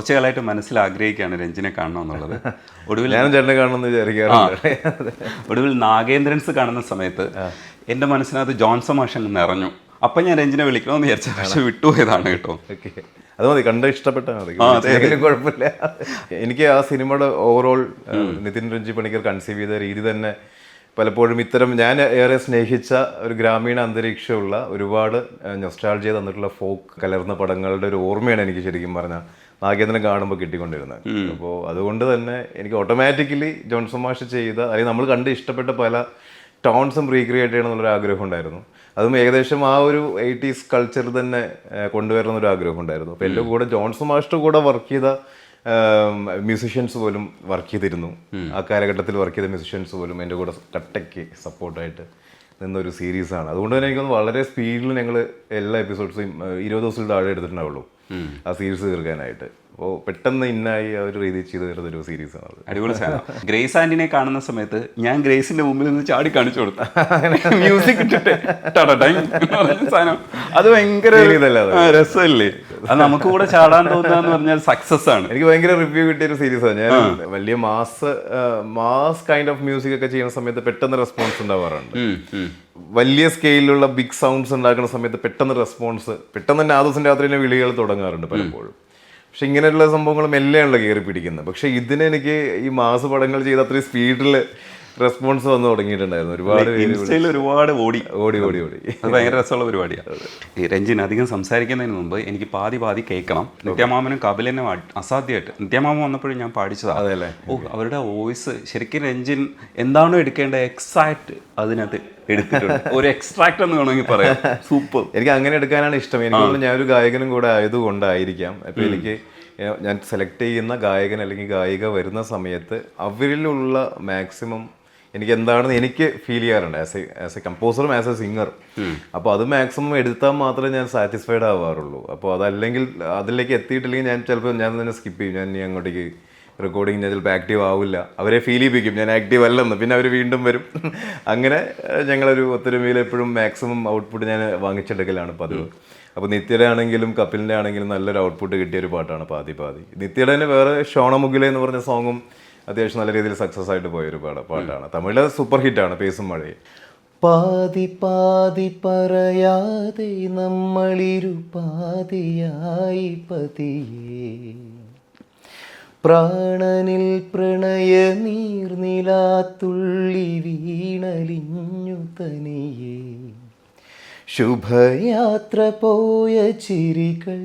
കുറച്ചു കാലമായിട്ട് മനസ്സിൽ ആഗ്രഹിക്കുകയാണ് രഞ്ജിനെ കാണണം എന്നുള്ളത്. ഒടുവിൽ ഞാനും ചേട്ടനെ കാണണമെന്ന് വിചാരിക്കാറുണ്ട്. ഒടുവിൽ നാഗേന്ദ്രൻസ് കാണുന്ന സമയത്ത് എൻ്റെ മനസ്സിനകത്ത് ജോൺസൺ മാഷ് അങ്ങ് നിറഞ്ഞു. അപ്പം ഞാൻ രഞ്ജിനെ വിളിക്കണമെന്ന് വിചാരിച്ച പക്ഷെ വിട്ടുപോയതാണ് കേട്ടോ. ഓക്കെ, അത് മതി, കണ്ട് ഇഷ്ടപ്പെട്ടാൽ മതി, കുഴപ്പമില്ല. എനിക്ക് ആ സിനിമയുടെ ഓവറോൾ നിതിൻ രഞ്ജി പണിക്കർ കൺസീവ് ചെയ്ത രീതി തന്നെ പലപ്പോഴും ഇത്തരം ഞാൻ ഏറെ സ്നേഹിച്ച ഒരു ഗ്രാമീണ അന്തരീക്ഷമുള്ള ഒരുപാട് നൊസ്റ്റാൾജിയ തന്നിട്ടുള്ള ഫോക്ക് കലർന്ന പടങ്ങളുടെ ഒരു ഓർമ്മയാണ് എനിക്ക് ശരിക്കും പറഞ്ഞാൽ നാഗേന്ദ്രൻ കാണുമ്പോൾ കിട്ടിക്കൊണ്ടിരുന്നത്. അപ്പോൾ അതുകൊണ്ട് തന്നെ എനിക്ക് ഓട്ടോമാറ്റിക്കലി ജോൺസൺ മാഷ് ചെയ്ത അല്ലെങ്കിൽ നമ്മൾ കണ്ട് ഇഷ്ടപ്പെട്ട പല ടോൺസും റീക്രിയേറ്റ് ചെയ്യണം എന്നുള്ളൊരു ആഗ്രഹം ഉണ്ടായിരുന്നു. അതും ഏകദേശം ആ ഒരു 80s കൾച്ചർ തന്നെ കൊണ്ടുവരണം എന്നൊരു ആഗ്രഹം ഉണ്ടായിരുന്നു. അപ്പോൾ എൻ്റെ കൂടെ ജോൺസൺ മാഷിൻ്റെ കൂടെ വർക്ക് ചെയ്ത മ്യൂസിഷ്യൻസ് പോലും വർക്ക് ചെയ്തിരുന്നു. ആ കാലഘട്ടത്തിൽ വർക്ക് ചെയ്ത മ്യൂസിഷ്യൻസ് പോലും എൻ്റെ കൂടെ കട്ടയ്ക്ക് സപ്പോർട്ടായിട്ട് നിന്നൊരു സീരീസാണ്. അതുകൊണ്ട് തന്നെ എനിക്കൊന്ന് വളരെ സ്പീഡിൽ ഞങ്ങൾ എല്ലാ എപ്പിസോഡ്സും 20 ദിവസത്തിൽ താഴെ എടുത്തിട്ടുണ്ടാവുള്ളൂ ആ സീരീസ് തീർക്കാനായിട്ട്. അപ്പോൾ പെട്ടെന്ന് ഇന്നായി ആ ഒരു രീതി ചെയ്ത് തരുന്നൊരു സീരീസാണ് അത്. അടിപൊളി സാധനം. ഗ്രേസ് ആന്റിനെ കാണുന്ന സമയത്ത് ഞാൻ ഗ്രേസിന്റെ മുമ്പിൽ നിന്ന് ചാടി കാണിച്ചു കൊടുത്ത മ്യൂസിക് ഇട്ടിട്ട് സാധനം അത് ഭയങ്കര രസമല്ലേ? അത് നമുക്ക് കൂടെ ചാടാൻ തോന്നുക പറഞ്ഞാൽ സക്സസ് ആണ്. എനിക്ക് ഭയങ്കര റിവ്യൂ കിട്ടിയ ഒരു സീരീസാണ്. ഞാൻ വലിയ മാസ് കൈൻഡ് ഓഫ് മ്യൂസിക് ഒക്കെ ചെയ്യുന്ന സമയത്ത് പെട്ടെന്ന് റെസ്പോൺസ് ഉണ്ടാവാറുണ്ട്. വലിയ സ്കെയിലുള്ള ബിഗ് സൗണ്ട്സ് ഉണ്ടാക്കുന്ന സമയത്ത് പെട്ടെന്ന് തന്നെ ആ ദിവസം രാത്രി വിളികൾ തുടങ്ങാറുണ്ട് പലപ്പോഴും. പക്ഷെ ഇങ്ങനെയുള്ള സംഭവങ്ങൾ മെല്ലെയാണല്ലോ കയറി പിടിക്കുന്നത്. പക്ഷെ ഇതിനെനിക്ക് ഈ മാസ് പടങ്ങൾ ചെയ്ത് അത്രയും സ്പീഡിൽ റെസ്പോൺസ് വന്ന് തുടങ്ങിയിട്ടുണ്ടായിരുന്നു. ഒരുപാട് ഓടി അത് ഭയങ്കര രസമുള്ള പരിപാടിയാണ്. രഞ്ജിൻ അധികം സംസാരിക്കുന്നതിന് മുമ്പ് എനിക്ക് പാതി കേൾക്കണം. നിത്യമാമനും കപിലനും അസാധ്യമായിട്ട് നിത്യമാമ വന്നപ്പോഴും ഞാൻ പാടിച്ചതാണ്. അതെല്ലേ? അവരുടെ വോയിസ് ശരിക്കും രഞ്ജിൻ എന്താണോ എടുക്കേണ്ടത് എക്സാക്ട് അതിനകത്ത് എടുത്തിട്ടുണ്ട്. ഒരു എക്സ്ട്രാക്ട് എന്ന് വേണമെങ്കിൽ പറയാം. സൂപ്പർ. എനിക്ക് അങ്ങനെ എടുക്കാനാണ് ഇഷ്ടം. എനിക്ക് ഞാനൊരു ഗായകനും കൂടെ ആയതുകൊണ്ടായിരിക്കാം. അപ്പോൾ എനിക്ക് ഞാൻ സെലക്ട് ചെയ്യുന്ന ഗായകൻ അല്ലെങ്കിൽ ഗായിക വരുന്ന സമയത്ത് അവരിലുള്ള മാക്സിമം എനിക്ക് എന്താണെന്ന് എനിക്ക് ഫീൽ ചെയ്യാറുണ്ട് ആസ് എ കമ്പോസറും ആസ് എ സിംഗർ. അപ്പോൾ അത് മാക്സിമം എടുത്താൽ മാത്രമേ ഞാൻ സാറ്റിസ്ഫൈഡ് ആവാറുള്ളൂ. അപ്പോൾ അതല്ലെങ്കിൽ അതിലേക്ക് എത്തിയിട്ടില്ലെങ്കിൽ ഞാൻ ചിലപ്പോൾ ഞാൻ തന്നെ സ്കിപ്പ് ചെയ്യും. ഞാൻ ഇനി അങ്ങോട്ടേക്ക് റെക്കോർഡിങ് ഞാൻ ചിലപ്പോൾ ആക്റ്റീവ് ആവില്ല. അവരെ ഫീൽ ചെയ്യിപ്പിക്കും ഞാൻ ആക്റ്റീവ് അല്ലെന്ന്. പിന്നെ അവർ വീണ്ടും വരും. അങ്ങനെ ഞങ്ങളൊരു ഒത്തൊരുമയിൽ എപ്പോഴും മാക്സിമം ഔട്ട്പുട്ട് ഞാൻ വാങ്ങിച്ചെടുക്കലാണ് പതിവ്. അപ്പോൾ നിത്യയുടെ ആണെങ്കിലും കപിലിൻ്റെ ആണെങ്കിലും നല്ലൊരു ഔട്ട്പുട്ട് കിട്ടിയൊരു പാട്ടാണ് പാതി. നിത്യയുടെ തന്നെ വേറെ ഷോണമുഗിലെ എന്ന് പറഞ്ഞ സോങ്ങും അത്യാവശ്യം നല്ല രീതിയിൽ സക്സസ് ആയിട്ട് പോയൊരു പാട്ടാണ്. തമിഴിലെ സൂപ്പർ ഹിറ്റാണ് പേസും മഴയും. പാതി പറയാതെ നമ്മളിരു പാതിയായി പതിയേ, പ്രാണനിൽ പ്രണയ നീർനിലാത്തുള്ളി വീണലിഞ്ഞു തനിയേ, ശുഭയാത്ര പോയ ചിരികൾ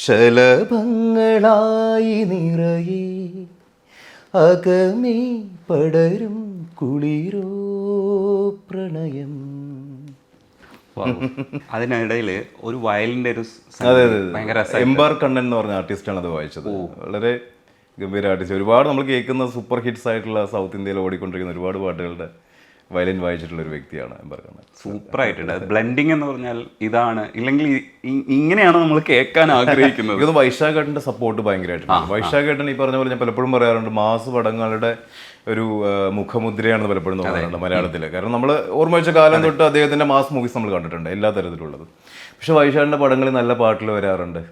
ശലഭങ്ങളായി നിറയെ, അകമേ പടരും കുളിരോ പ്രണയം. അതിനിടയിൽ ഒരു വയലിന്റെ ഒരു എംബാർ കണ്ണൻ എന്ന് പറഞ്ഞ ആർട്ടിസ്റ്റാണ് അത് വായിച്ചത്. വളരെ ഗംഭീര ആർട്ടിസ്റ്റ്. ഒരുപാട് നമ്മൾ കേൾക്കുന്ന സൂപ്പർ ഹിറ്റ്സ് ആയിട്ടുള്ള സൗത്ത് ഇന്ത്യയിൽ ഓടിക്കൊണ്ടിരിക്കുന്ന ഒരുപാട് പാട്ടുകളുടെ വയലിൻ വായിച്ചിട്ടുള്ള ഒരു വ്യക്തിയാണ് എംബാർ കണ്ണൻ. സൂപ്പറായിട്ടുണ്ട്. ബ്ലെൻഡിങ് എന്ന് പറഞ്ഞാൽ ഇതാണ്, ഇല്ലെങ്കിൽ ഇങ്ങനെയാണ് നമ്മൾ കേൾക്കാൻ ആഗ്രഹിക്കുന്നത്. ഇത് വൈശാഖേട്ടൻ്റെ സപ്പോർട്ട് ഭയങ്കരമായിട്ടുണ്ട്. വൈശാഖേട്ടൻ ഈ പറഞ്ഞ പോലെ ഞാൻ പലപ്പോഴും പറയാറുണ്ട്, മാസ് പടങ്ങളുടെ ഒരു മുഖമുദ്രയാണെന്ന് പലപ്പോഴും തോന്നാറുണ്ട് മലയാളത്തിൽ. കാരണം നമ്മൾ ഓർമ്മ വെച്ച കാലം തൊട്ട് അദ്ദേഹത്തിൻ്റെ മാസ് മൂവീസ് നമ്മൾ കണ്ടിട്ടുണ്ട് എല്ലാ തരത്തിലുള്ളത്. പക്ഷെ വൈശാഖിൻ്റെ പടങ്ങളിൽ നല്ല പാട്ടുകൾ വരാറുണ്ട്.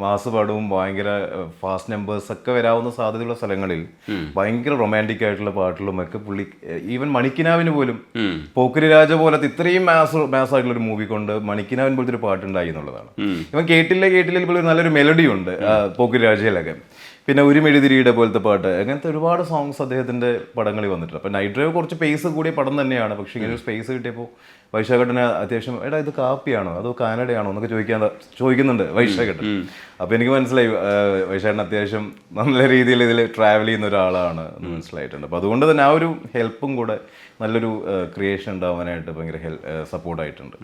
മാസ് പടവും ഭയങ്കര ഫാസ്റ്റ് നമ്പേഴ്സ് ഒക്കെ വരാവുന്ന സാധ്യതയുള്ള സ്ഥലങ്ങളിൽ ഭയങ്കര റൊമാൻറ്റിക് ആയിട്ടുള്ള പാട്ടുകളും ഒക്കെ പുള്ളി ഈവൻ മണിക്കിനാവിന് പോലും പോക്കിരി രാജ പോലത്തെ ഇത്രയും മാസ് ആയിട്ടുള്ള ഒരു മൂവി കൊണ്ട് മണിക്കിനാവിൻ പോലത്തെ ഒരു പാട്ടുണ്ടായി എന്നുള്ളതാണ്. ഇവൻ കേട്ടില്ല ഇപ്പോൾ നല്ലൊരു മെലഡി ഉണ്ട് പോക്കിരി രാജയിലൊക്കെ. പിന്നെ ഒരു മെഴുതിരിയുടെ പോലത്തെ പാട്ട്, അങ്ങനത്തെ ഒരുപാട് സോങ്സ് അദ്ദേഹത്തിൻ്റെ പടങ്ങളിൽ വന്നിട്ടുണ്ട്. അപ്പോൾ നൈറ്റ് ഡ്രൈവ് കുറച്ച് പേസ് കൂടിയ പടം തന്നെയാണ്. പക്ഷേ ഇങ്ങനെ ഒരു സ്പേസ് കിട്ടിയപ്പോൾ വൈശാഖേട്ടന് അത്യാവശ്യം എടാ ഇത് കാപ്പിയാണോ അതോ കാനഡയാണോ എന്നൊക്കെ ചോദിക്കുന്നുണ്ട് വൈശാഖേട്ടൻ. അപ്പോൾ എനിക്ക് മനസ്സിലായി വൈശാഖേട്ടൻ അത്യാവശ്യം നല്ല രീതിയിൽ ഇതിൽ ട്രാവൽ ചെയ്യുന്ന ഒരാളാണ് എന്ന് മനസ്സിലായിട്ടുണ്ട്. അപ്പോൾ അതുകൊണ്ട് തന്നെ ആ ഒരു ഹെൽപ്പും കൂടെ നല്ലൊരു ക്രിയേഷൻ ഉണ്ടാവാനായിട്ട് ഭയങ്കര സപ്പോർട്ടായിട്ടുണ്ട്.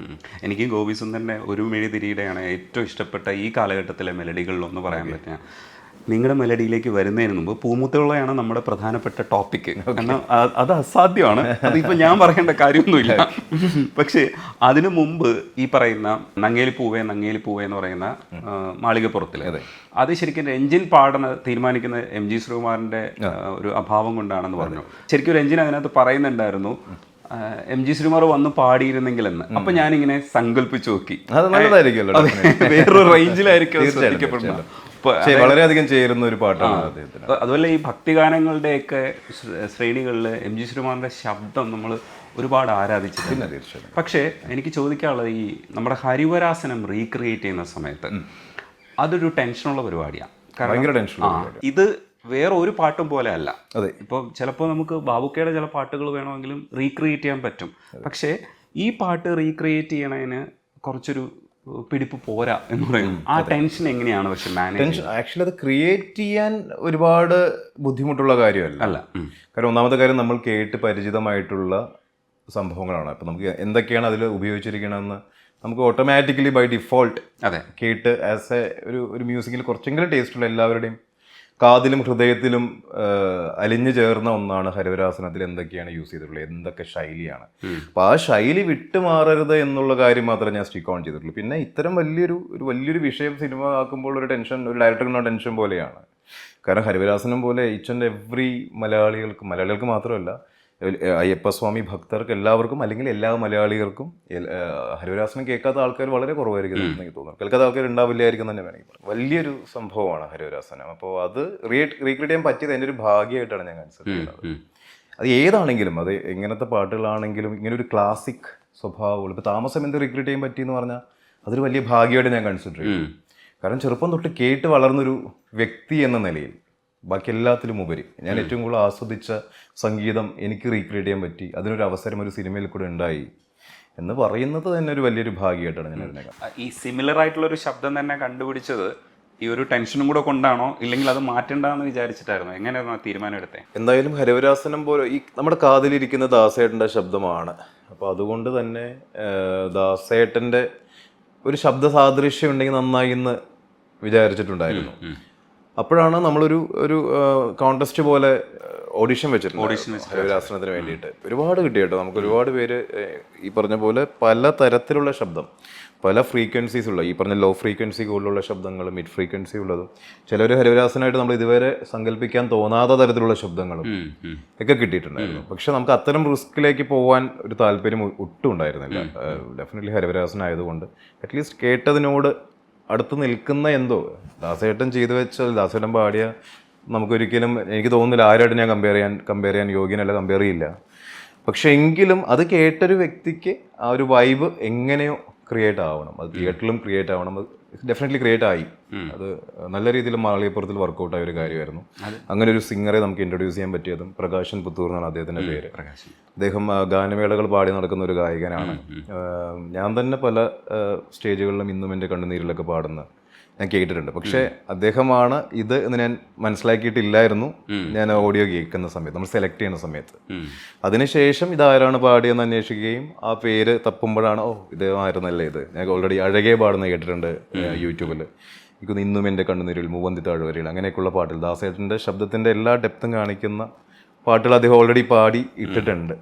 എനിക്ക് ഗോപി സുന്ദറിൻ്റെ ഒരു മെഴുതിരിയുടെയാണ് ഏറ്റവും ഇഷ്ടപ്പെട്ട ഈ കാലഘട്ടത്തിലെ മെലഡികളിലൊന്ന് പറയാൻ പറ്റുക. നിങ്ങളുടെ മെലഡിയിലേക്ക് വരുന്നതിന് മുമ്പ് പൂമുത്തുകളയാണ് നമ്മുടെ പ്രധാനപ്പെട്ട ടോപ്പിക്ക്. കാരണം അത് അസാധ്യമാണ്, അതിപ്പോൾ ഞാൻ പറയേണ്ട കാര്യമൊന്നുമില്ല. പക്ഷേ അതിനു മുമ്പ് ഈ പറയുന്ന നങ്ങേലി പൂവേ എന്ന് പറയുന്ന മാളികപ്പുറത്തിൽ അത് ശരിക്കും രഞ്ജിൻ തീരുമാനിക്കുന്ന MG ശ്രീകുമാറിൻ്റെ ഒരു അഭാവം കൊണ്ടാണെന്ന് പറഞ്ഞു. ശരിക്കും രഞ്ജിൻ അതിനകത്ത് പറയുന്നുണ്ടായിരുന്നു MG ശ്രീകുമാർ വന്ന് പാടിയിരുന്നെങ്കിലെന്ന്. അപ്പൊ ഞാനിങ്ങനെ സങ്കല്പിച്ചു നോക്കി, വേറൊരു റേഞ്ചിലായിരിക്കും ശ്രദ്ധിക്കപ്പെടുന്നത്. പക്ഷേ വളരെയധികം ചേരുന്ന ഒരു പാട്ടാണ് അദ്ദേഹത്തിന്. അതുപോലെ ഈ ഭക്തിഗാനങ്ങളുടെയൊക്കെ ശ്രേണികളിൽ എം ജി ശ്രീകുമാറിന്റെ ശബ്ദം നമ്മൾ ഒരുപാട് ആരാധിച്ചിട്ടുണ്ട്. തീർച്ചയായും. പക്ഷേ എനിക്ക് ചോദിക്കാനുള്ളത് ഈ നമ്മുടെ ഹരിവരാസനം റീക്രിയേറ്റ് ചെയ്യുന്ന സമയത്ത് അതൊരു ടെൻഷനുള്ള പരിപാടിയാണ്. ഭയങ്കര ടെൻഷൻ. ഇത് വേറെ ഒരു പാട്ടും പോലെ അല്ല. അതെ. ഇപ്പോൾ ചിലപ്പോൾ നമുക്ക് ബാബുക്കയുടെ ചില പാട്ടുകൾ വേണമെങ്കിലും റീക്രിയേറ്റ് ചെയ്യാൻ പറ്റും. പക്ഷേ ഈ പാട്ട് റീക്രിയേറ്റ് ചെയ്യണതിന് കുറച്ചൊരു പിടിപ്പ് പോരാ എന്ന് പറയും. ആ ടെൻഷൻ എങ്ങനെയാണ് പക്ഷെ മാനേജ്? ടെൻഷൻ ആക്ച്വലി അത് ക്രിയേറ്റ് ചെയ്യാൻ ഒരുപാട് ബുദ്ധിമുട്ടുള്ള കാര്യമല്ല. അല്ല. കാരണം ഒന്നാമത്തെ കാര്യം നമ്മൾ കേട്ട് പരിചിതമായിട്ടുള്ള സംഭവങ്ങളാണ്. അപ്പം നമുക്ക് എന്തൊക്കെയാണ് അതിൽ ഉപയോഗിച്ചിരിക്കണമെന്ന് നമുക്ക് ഓട്ടോമാറ്റിക്കലി ബൈ ഡിഫോൾട്ട് അതെ കേട്ട് ആസ് എ ഒരു മ്യൂസിക്കിൽ കുറച്ചെങ്കിലും ടേസ്റ്റുള്ള എല്ലാവരുടെയും കാതിലും ഹൃദയത്തിലും അലിഞ്ഞു ചേർന്ന ഒന്നാണ് ഹരിവരാസനത്തിൽ എന്തൊക്കെയാണ് യൂസ് ചെയ്തിട്ടുള്ളത്, എന്തൊക്കെ ശൈലിയാണ്. അപ്പോൾ ആ ശൈലി വിട്ടുമാറരുത് എന്നുള്ള കാര്യം മാത്രമേ ഞാൻ സ്റ്റിക്ക് ഓൺ ചെയ്തിട്ടുള്ളൂ. പിന്നെ ഇത്തരം വലിയൊരു വിഷയം സിനിമ ആക്കുമ്പോൾ ഒരു ടെൻഷൻ, ഒരു ഡയറക്ടറിനുള്ള ടെൻഷൻ പോലെയാണ്. കാരണം ഹരിവരാസനം പോലെ ഈച്ച് ആൻഡ് എവ്രി മലയാളികൾക്ക് മാത്രമല്ല, അയ്യപ്പസ്വാമി ഭക്തർക്ക് എല്ലാവർക്കും, അല്ലെങ്കിൽ എല്ലാ മലയാളികൾക്കും ഹരിവരാസനം കേൾക്കാത്ത ആൾക്കാർ വളരെ കുറവായിരിക്കും എന്ന് എനിക്ക് തോന്നുന്നു. കേൾക്കാത്ത ആൾക്കാർ ഉണ്ടാവില്ലായിരിക്കും തന്നെ വേണമെങ്കിൽ പറയാം. വലിയൊരു സംഭവമാണ് ഹരിവരാസനം. അപ്പോൾ അത് റീക്രിയേറ്റ് ചെയ്യാൻ പറ്റിയത് എൻ്റെ ഒരു ഭാഗ്യമായിട്ടാണ് ഞാൻ കൺസിഡർ ചെയ്യുന്നത്. അത് ഏതാണെങ്കിലും, അത് എങ്ങനത്തെ പാട്ടുകളാണെങ്കിലും ഇങ്ങനെ ഒരു ക്ലാസിക് സ്വഭാവമുള്ള, ഇപ്പോൾ താമസം എന്ത് റീക്രിയേറ്റ് ചെയ്യാൻ പറ്റിയെന്ന് പറഞ്ഞാൽ അതൊരു വലിയ ഭാഗ്യമായിട്ട് ഞാൻ കൺസിഡർ ചെയ്യും. കാരണം ചെറുപ്പം തൊട്ട് കേട്ട് വളർന്നൊരു വ്യക്തി എന്ന നിലയിൽ ബാക്കി എല്ലാത്തിലും ഉപരി ഞാൻ ഏറ്റവും കൂടുതൽ ആസ്വദിച്ച സംഗീതം എനിക്ക് റീക്രിയേറ്റ് ചെയ്യാൻ പറ്റി, അതിനൊരു അവസരം ഒരു സിനിമയിൽ കൂടെ ഉണ്ടായി എന്ന് പറയുന്നത് തന്നെ ഒരു വലിയൊരു ഭാഗ്യമായിട്ടാണ് ഞാൻ അതിനെ കാണുന്നത്. ഈ സിമിലർ ആയിട്ടുള്ള ഒരു ശബ്ദം തന്നെ കണ്ടുപിടിച്ചത് ഈ ഒരു ടെൻഷനും കൂടെ കൊണ്ടാണോ, ഇല്ലെങ്കിൽ അത് മാറ്റണ്ടെന്ന് വിചാരിച്ചിട്ടായിരുന്നു? എങ്ങനെയായിരുന്നു ആ തീരുമാനം എടുത്തത്? എന്തായാലും ഹരിവരാസനം പോലെ ഈ നമ്മുടെ കാതിലിരിക്കുന്ന ദാസേട്ടൻ്റെ ശബ്ദമാണ്. അപ്പോൾ അതുകൊണ്ട് തന്നെ ദാസേട്ടൻ്റെ ഒരു ശബ്ദ സാദൃശ്യം ഉണ്ടെങ്കിൽ നന്നായി എന്ന് വിചാരിച്ചിട്ടുണ്ടായിരുന്നു. അപ്പോഴാണ് നമ്മളൊരു കോൺടെസ്റ്റ് പോലെ ഓഡിഷൻ വെച്ചിട്ടുണ്ട് ഹരിവരാസനത്തിന് വേണ്ടിയിട്ട്. ഒരുപാട് കിട്ടി കേട്ടോ. നമുക്ക് ഒരുപാട് പേര് ഈ പറഞ്ഞ പോലെ പല തരത്തിലുള്ള ശബ്ദം, പല ഫ്രീക്വൻസീസ് ഉള്ള, ഈ പറഞ്ഞ ലോ ഫ്രീക്വൻസി കൂടുതലുള്ള ശബ്ദങ്ങളും മിഡ് ഫ്രീക്വൻസി ഉള്ളതും, ചിലർ ഹരിവരാസനമായിട്ട് നമ്മൾ ഇതുവരെ സങ്കല്പിക്കാൻ തോന്നാത്ത തരത്തിലുള്ള ശബ്ദങ്ങളും ഒക്കെ കിട്ടിയിട്ടുണ്ടായിരുന്നു. പക്ഷെ നമുക്ക് അത്തരം റിസ്കിലേക്ക് പോകാൻ ഒരു താല്പര്യം ഒട്ടും ഉണ്ടായിരുന്നില്ല. ഡെഫിനറ്റ്ലി ഹരിവരാസനായതുകൊണ്ട് അറ്റ്ലീസ്റ്റ് കേട്ടതിനോട് അടുത്ത് നിൽക്കുന്ന എന്തോ ദാസേട്ടൻ ചെയ്തു വെച്ചാൽ, ദാസേട്ടൻ പാടിയ നമുക്കൊരിക്കലും എനിക്ക് തോന്നുന്നില്ല ആരായിട്ട് ഞാൻ കമ്പയർ ചെയ്യാൻ യോഗ്യനല്ല, കമ്പയർ ചെയ്യില്ല. പക്ഷെ എങ്കിലും അത് കേട്ടൊരു വ്യക്തിക്ക് ആ ഒരു വൈബ് എങ്ങനെയോ ക്രിയേറ്റ് ആവണം, അത് തിയേറ്ററിലും ക്രിയേറ്റ് ആവണം. അത് ഡെഫിനറ്റ്ലി ക്രിയേറ്റ് ആയി. അത് നല്ല രീതിയിൽ മാളികപ്പുറത്തിൽ വർക്കൗട്ട് ആയ ഒരു കാര്യമായിരുന്നു. അങ്ങനെ ഒരു സിംഗറെ നമുക്ക് ഇൻട്രൊഡ്യൂസ് ചെയ്യാൻ പറ്റിയതും പ്രകാശൻ പുത്തൂർ എന്നാണ് അദ്ദേഹത്തിൻ്റെ പേര്. അദ്ദേഹം ഗാനമേളകൾ പാടി നടക്കുന്ന ഒരു ഗായകനാണ്. ഞാൻ തന്നെ പല സ്റ്റേജുകളിലും ഇന്നും എൻ്റെ കണ്ണുനീരിലൊക്കെ പാടുന്ന ഞാൻ കേട്ടിട്ടുണ്ട്. പക്ഷേ അദ്ദേഹമാണ് ഇത് എന്ന് ഞാൻ മനസ്സിലാക്കിയിട്ടില്ലായിരുന്നു ഞാൻ ഓഡിയോ കേൾക്കുന്ന സമയത്ത്, നമ്മൾ സെലക്ട് ചെയ്യുന്ന സമയത്ത്. അതിനുശേഷം ഇതാരാണ് പാടിയെന്ന് അന്വേഷിക്കുകയും ആ പേര് തപ്പുമ്പോഴാണ് ഇദ്ദേഹമായിരുന്നല്ലേ ഇത്. ഞാൻ ഓൾറെഡി അഴകെ പാടുന്ന കേട്ടിട്ടുണ്ട് യൂട്യൂബിൽ. എനിക്കൊന്ന് ഇന്നും എൻ്റെ കണ്ണുനീരിൽ, മൂവന്തി താഴ്വരയിൽ, അങ്ങനെയൊക്കെയുള്ള പാട്ടുകൾ, ദാസേട്ടൻ്റെ ശബ്ദത്തിൻ്റെ എല്ലാ ഡെപ്തും കാണിക്കുന്ന പാട്ടുകൾ അദ്ദേഹം ഓൾറെഡി പാടി ഇട്ടിട്ടുണ്ട്.